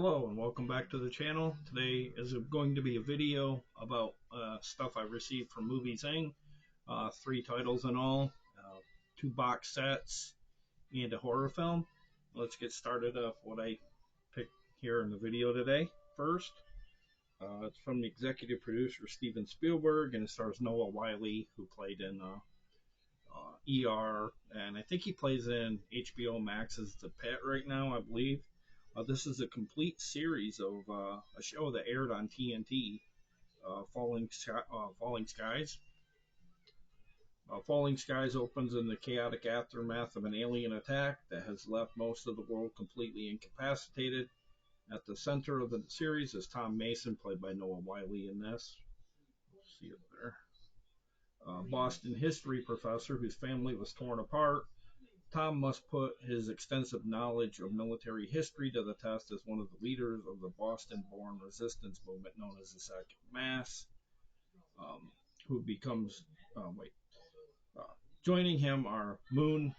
Hello and welcome back to the channel. Today is going to be a video about stuff I received from Movie Zyng. 3 titles in all, 2 box sets, and a horror film. Let's get started off what I picked here in the video today. First, it's from the executive producer Steven Spielberg, and it stars Noah Wyle, who played in ER, and I think he plays in HBO Max's The Pet right now, I believe. This is a complete series of a show that aired on TNT, Falling Skies. Falling Skies opens in the chaotic aftermath of an alien attack that has left most of the world completely incapacitated. At the center of the series is Tom Mason, played by Noah Wyle in this. See it there. Boston history professor whose family was torn apart. Tom must put his extensive knowledge of military history to the test as one of the leaders of the Boston-born resistance movement known as the Second Mass, who becomes, joining him are Moon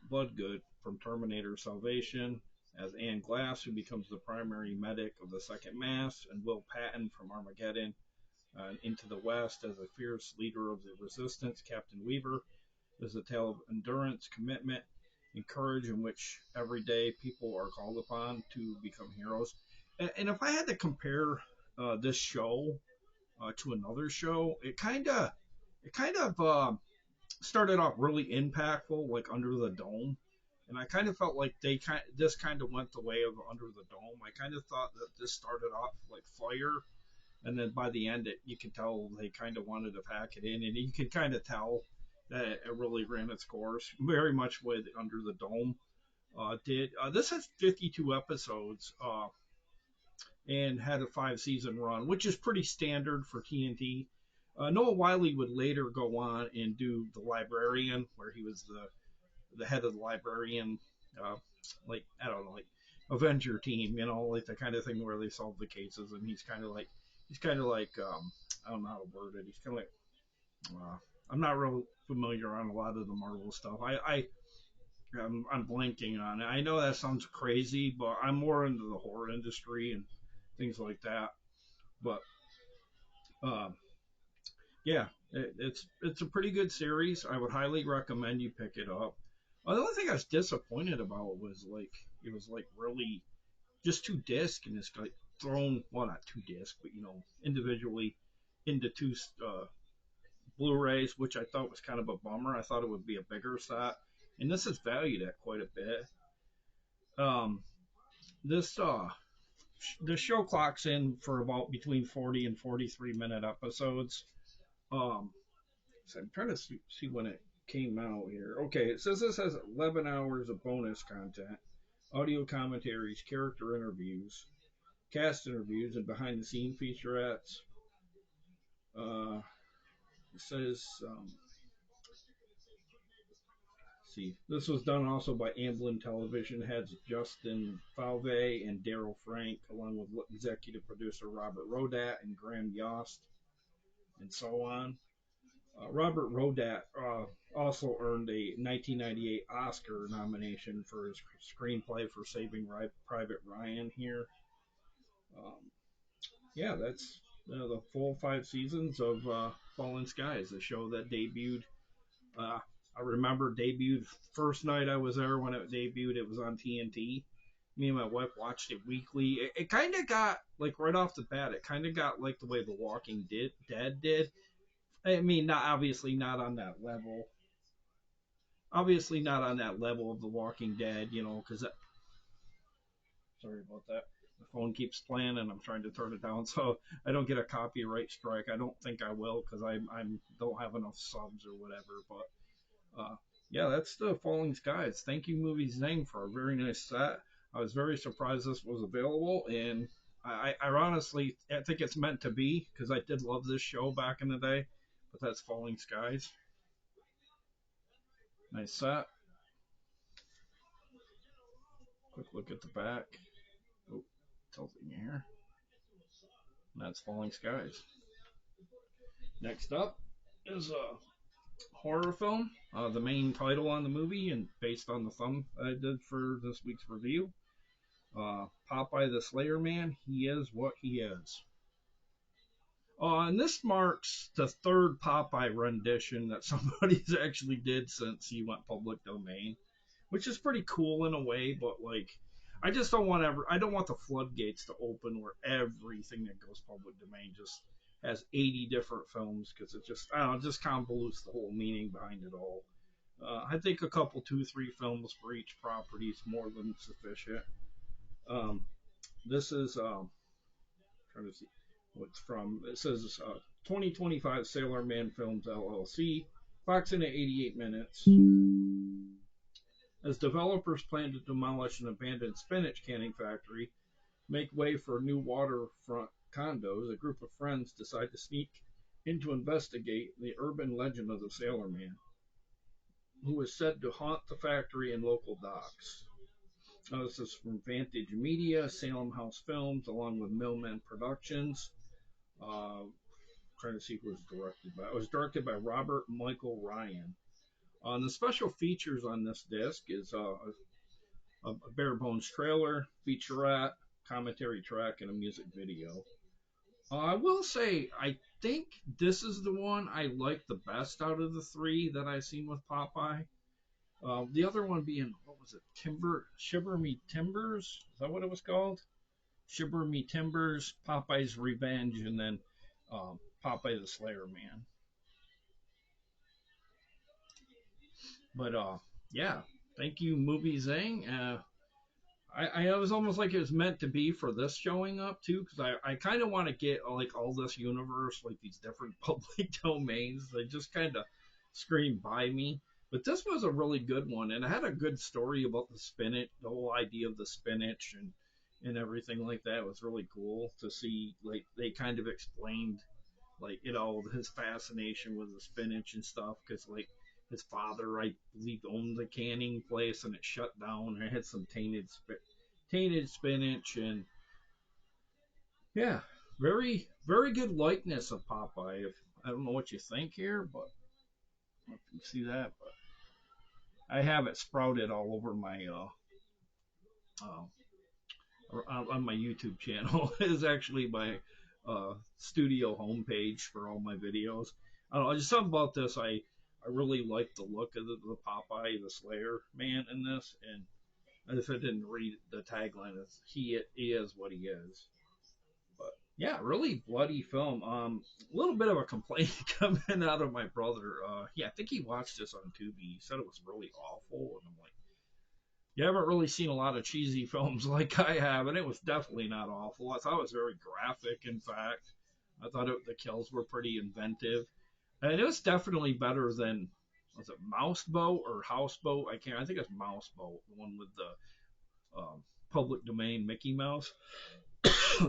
Bloodgood from Terminator Salvation as Ann Glass, who becomes the primary medic of the Second Mass, and Will Patton from Armageddon, Into the West as a fierce leader of the resistance. Captain Weaver is a tale of endurance, commitment, and courage in which every day people are called upon to become heroes. And if I had to compare this show to another show, it kind of started off really impactful, like Under the Dome, and I kind of felt like this kind of went the way of Under the Dome. I kind of thought that this started off like fire, and then by the end, you could tell they kind of wanted to pack it in, and you could kind of tell that it really ran its course, very much what Under the Dome did. This has 52 episodes and had a 5-season run, which is pretty standard for TNT. Noah Wyle would later go on and do The Librarian, where he was the head of the librarian, like Avenger team, like the kind of thing where they solve the cases, and he's kind of like I don't know how to word it. He's kind of like I'm not real familiar on a lot of the Marvel stuff. I'm blanking on it. I know that sounds crazy, but I'm more into the horror industry and things like that. But yeah, it's a pretty good series. I would highly recommend you pick it up. The only thing I was disappointed about was it was really just 2 discs, and it's like thrown, well, not 2 discs, but individually into 2 Blu-rays, which I thought was kind of a bummer. I thought it would be a bigger set, and this is valued at quite a bit. This the show clocks in for about between 40 and 43-minute episodes. So I'm trying to see when it came out here. Okay, it says this has 11 hours of bonus content, audio commentaries, character interviews, cast interviews, and behind-the-scenes featurettes. It says, see, this was done also by Amblin Television heads Justin Falvey and Daryl Frank, along with executive producer Robert Rodat and Graham Yost, and so on. Robert Rodat also earned a 1998 Oscar nomination for his screenplay for Saving Private Ryan here. Yeah, that's the full 5 seasons of Fallen Skies, a show that debuted. I remember debuted first night I was there when it debuted. It was on TNT. Me and my wife watched it weekly. It kind of got, like, right off the bat, it kind of got like the way The Walking Dead did. I mean, obviously not on that level. Obviously not on that level of The Walking Dead, because sorry about that. The phone keeps playing, and I'm trying to turn it down so I don't get a copyright strike. I don't think I will, because I don't have enough subs or whatever. But yeah, that's the Falling Skies. Thank you, Movie Zyng, for a very nice set. I was very surprised this was available, and I honestly, I think it's meant to be, because I did love this show back in the day. But that's Falling Skies. Nice set. Quick look at the back. Oh, tilting here. And that's Falling Skies. Next up is a horror film. The main title on the movie, and based on the thumb I did for this week's review. Popeye the Slayer Man, he is what he is. And this marks the third Popeye rendition that somebody's actually did since he went public domain, which is pretty cool in a way. But like, I just don't want I don't want the floodgates to open where everything that goes public domain just has 80 different films because it just I don't know, it just convolutes the whole meaning behind it all. I think a couple, two, three films for each property is more than sufficient. Um, this is trying to see what's from. It says 2025 Sailor Man Films LLC, clocks in at 88 minutes. As developers plan to demolish an abandoned spinach canning factory, make way for new waterfront condos, a group of friends decide to sneak in to investigate the urban legend of the Sailor Man, who is said to haunt the factory and local docks. This is from Vantage Media, Salem House Films, along with Millman Productions. Trying to see who it was directed by. It was directed by Robert Michael Ryan. The special features on this disc is a bare bones trailer, featurette, commentary track, and a music video. I will say, I think this is the one I like the best out of the three that I've seen with Popeye. The other one being, what was it? Shiver Me Timbers? Is that what it was called? Shiver Me Timbers, Popeye's Revenge, and then Popeye the Slayer Man. But yeah, thank you, Movie Zyng. I was almost like it was meant to be for this showing up too, because I kind of want to get like all this universe, like these different public domains. They just kind of scream by me. But this was a really good one, and it had a good story about the spinach, the whole idea of the spinach and everything like that. It was really cool to see. Like they kind of explained, like his fascination with the spinach and stuff, because like his father, I believe, owned the canning place, and it shut down. It had some tainted spinach, and yeah, very very good likeness of Popeye. If I don't know what you think here, but I don't know if you can see that, but I have it sprouted all over my on my YouTube channel. Is actually my studio homepage for all my videos. I don't know, just something about this. I really like the look of the Popeye, the Slayer Man in this, and if I didn't read the tagline, it's he is what he is. But yeah, really bloody film. A little bit of a complaint coming out of my brother. Yeah, I think he watched this on Tubi. He said it was really awful, and I'm like, you haven't really seen a lot of cheesy films like I have, and it was definitely not awful. I thought it was very graphic. In fact, I thought the kills were pretty inventive, and it was definitely better than, was it Mouseboat or Houseboat? I can't. I think it's Mouseboat, the one with the public domain Mickey Mouse.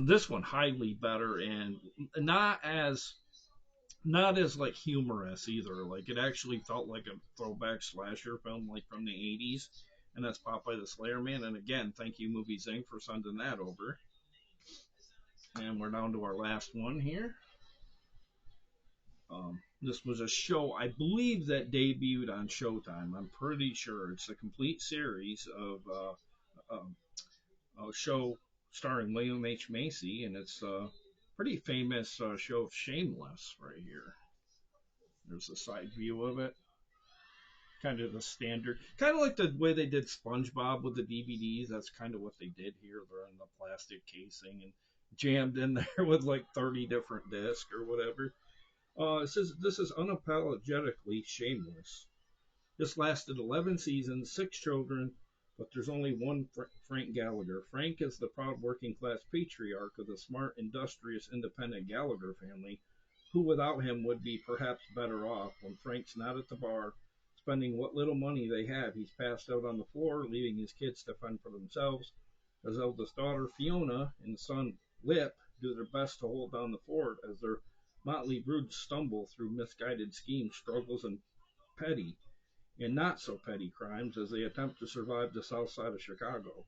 This one highly better, and not as like humorous either. Like it actually felt like a throwback slasher film, like from the '80s, and that's Popeye the Slayer Man. And again, thank you, Movie Zyng, for sending that over. And we're down to our last one here. This was a show, I believe, that debuted on Showtime. I'm pretty sure it's a complete series of a show starring William H. Macy, and it's a pretty famous show of Shameless right here. There's a side view of it. Kind of the standard, kind of like the way they did SpongeBob with the DVDs. That's kind of what they did here. They're in the plastic casing and jammed in there with like 30 different discs or whatever. It says this is unapologetically shameless. This lasted 11 seasons, 6 children, but there's only one Frank Gallagher. Frank is the proud working class patriarch of the smart, industrious, independent Gallagher family, who without him would be perhaps better off. When Frank's not at the bar, spending what little money they have, he's passed out on the floor, leaving his kids to fend for themselves. His eldest daughter, Fiona, and son, Lip, do their best to hold down the fort as their motley brood stumble through misguided schemes, struggles, and petty and not so petty crimes as they attempt to survive the south side of Chicago.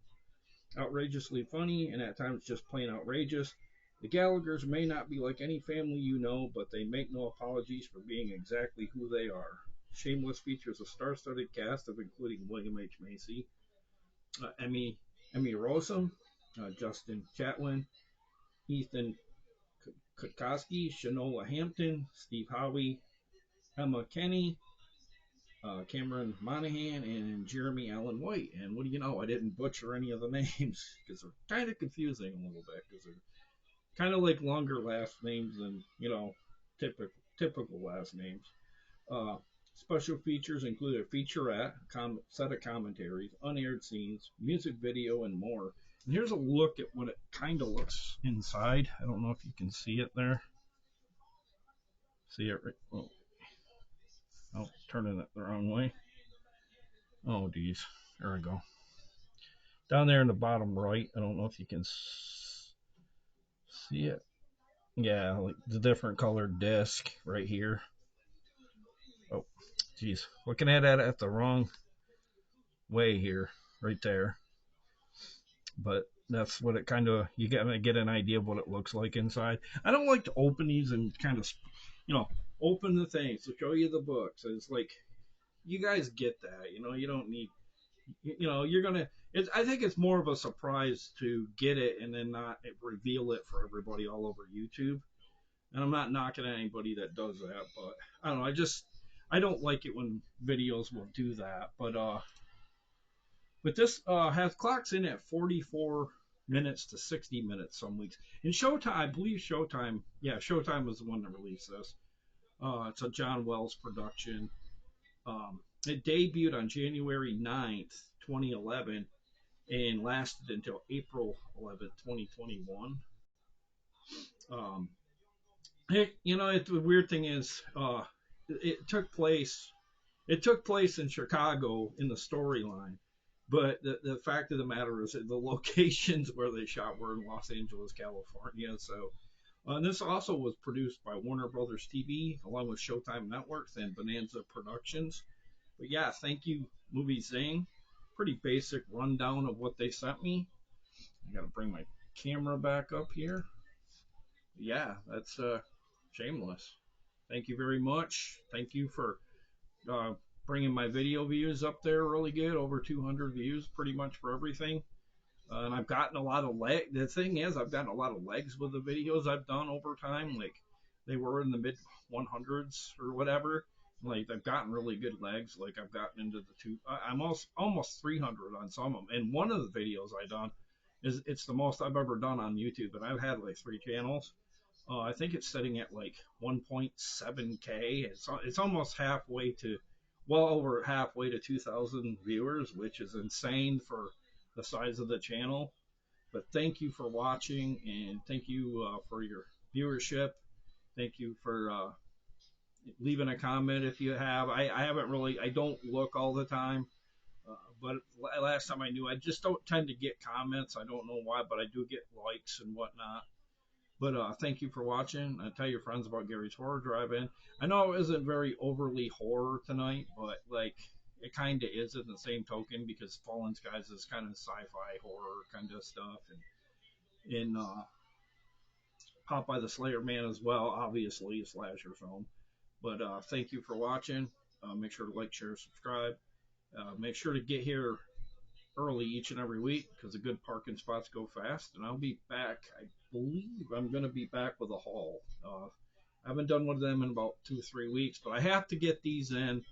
Outrageously funny and at times just plain outrageous, the Gallaghers may not be like any family you know, but they make no apologies for being exactly who they are. Shameless features a star-studded cast of including William H. Macy, Emmy Rossum, Justin Chatwin, Ethan Kutkoski, Shanola Hampton, Steve Howey, Emma Kenny, Cameron Monahan, and Jeremy Allen White. And what do you know? I didn't butcher any of the names because they're kind of confusing a little bit because they're kind of like longer last names than typical last names. Uh, Special features include a featurette, set of commentaries, unaired scenes, music video, and more. And here's a look at what it kind of looks inside. I don't know if you can see it there. See it? Oh, turning it the wrong way. Oh, geez. There we go. Down there in the bottom right, I don't know if you can see it. Yeah, like the different colored disc right here. Oh, geez. Looking at it at the wrong way here, right there. But that's what it kind of, you gotta get an idea of what it looks like inside. I don't like to open these and kind of, open the things to show you the books. It's like, you guys get that, you don't need, you're gonna. I think it's more of a surprise to get it and then not reveal it for everybody all over YouTube. And I'm not knocking at anybody that does that, but I don't know. I don't like it when videos will do that. But this has clocks in at 44 minutes to 60 minutes some weeks. In Showtime, I believe Showtime, Showtime was the one that released this. It's a John Wells production. It debuted on January 9th, 2011, and lasted until April 11th, 2021. The weird thing is, it took place in Chicago in the storyline, but the fact of the matter is that the locations where they shot were in Los Angeles, California. So, and this also was produced by Warner Brothers TV along with Showtime Networks and Bonanza Productions. But yeah, thank you, Movie Zyng. Pretty basic rundown of what they sent me. I gotta bring my camera back up here. Yeah, that's shameless. Thank you very much. Thank you for bringing my video views up there really good. Over 200 views pretty much for everything. And I've gotten a lot of legs. The thing is, I've gotten a lot of legs with the videos I've done over time. Like, they were in the mid 100s or whatever. Like, I've gotten really good legs. Like, I've gotten into I'm almost 300 on some of them. And one of the videos I done it's the most I've ever done on YouTube. And I've had like 3 channels. I think it's sitting at like 1.7K. It's almost well over halfway to 2,000 viewers, which is insane for the size of the channel. But thank you for watching, and thank you for your viewership. Thank you for leaving a comment if you have. I don't look all the time, but last time I knew, I just don't tend to get comments. I don't know why, but I do get likes and whatnot. But thank you for watching. Tell your friends about Gary's Horror Drive-In. I know it isn't very overly horror tonight, but like it kind of is in the same token because Fallen Skies is kind of sci-fi horror kind of stuff, and Popeye the Slayer Man as well, obviously a slasher film. But thank you for watching. Make sure to like, share, subscribe. Make sure to get here early each and every week because the good parking spots go fast. And I'll be back. I believe I'm going to be back with a haul. I haven't done one of them in about 2 or 3 weeks, but I have to get these in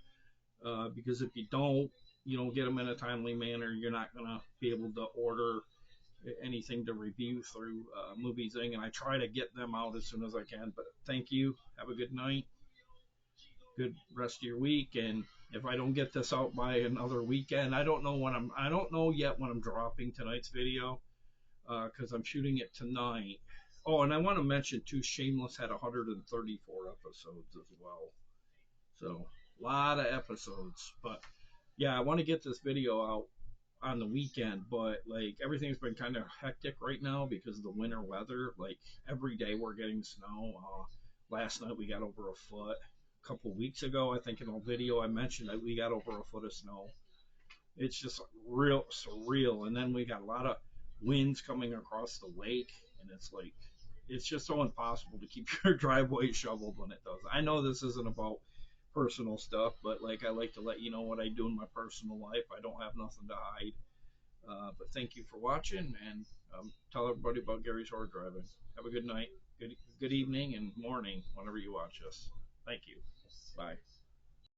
because if you don't get them in a timely manner, you're not going to be able to order anything to review through Movie Zyng. And I try to get them out as soon as I can. But thank you. Have a good night. Good rest of your week. And if I don't get this out by another weekend, I don't know yet when I'm dropping tonight's video because I'm shooting it tonight. Oh, and I want to mention too, Shameless had 134 episodes as well. So a lot of episodes. But yeah, I want to get this video out on the weekend, but like everything's been kind of hectic right now because of the winter weather. Like every day we're getting snow. Last night we got over a foot. A couple weeks ago, I think in a video I mentioned that we got over a foot of snow. It's just real surreal. And then we got a lot of winds coming across the lake, and it's just so impossible to keep your driveway shoveled when it does. I know this isn't about personal stuff, but like I like to let you know what I do in my personal life. I don't have nothing to hide. But thank you for watching, and tell everybody about Gary's Horror Driving. Have a good night, good evening, and morning whenever you watch us. Thank you. Bye.